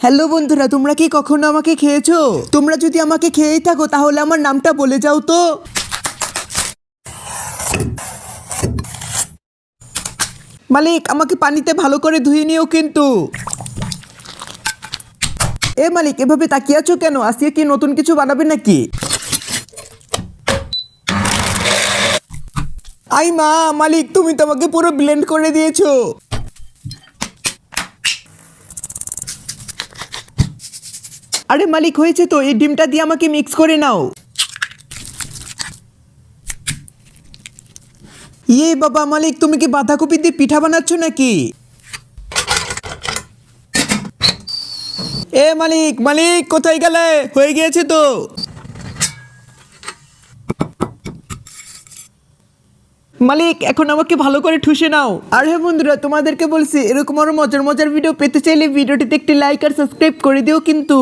Hello বন্ধুরা, তোমরা কি কখনো আমাকে খেয়েছো? তোমরা যদি আমাকে খেয়েই থাকো তাহলে আমার নামটা বলে যাও তো। মালিক, আমাকে পানিতে ভালো করে ধুয়ে নিও কিন্তু। এ মালিক, এভাবে তাকিয়ে আছো কেন? আজকে কি নতুন কিছু বানাবে নাকি? আই মা, মালিক তুমি তো আমাকে পুরো ব্লেন্ড করে দিয়েছো। আরে মালিক, হয়েছে তো, এই ডিমটা দিয়ে আমাকে মিক্স করে নাও। ইয়ে বাবা মালিক, তুমি কি বাঁধাকপি দিয়ে পিঠা বানাচ্ছ নাকি? এ মালিক, মালিক কোথায় গেলে? হয়ে গিয়েছে তো। মালিক, এখন আমাকে ভালো করে ঠুসে নাও। আর হ্যাঁ বন্ধুরা, তোমাদেরকে বলছি এরকম আরো মজার মজার ভিডিও পেতে চাইলে ভিডিওটিতে একটি লাইক আর সাবস্ক্রাইব করে দিও কিন্তু।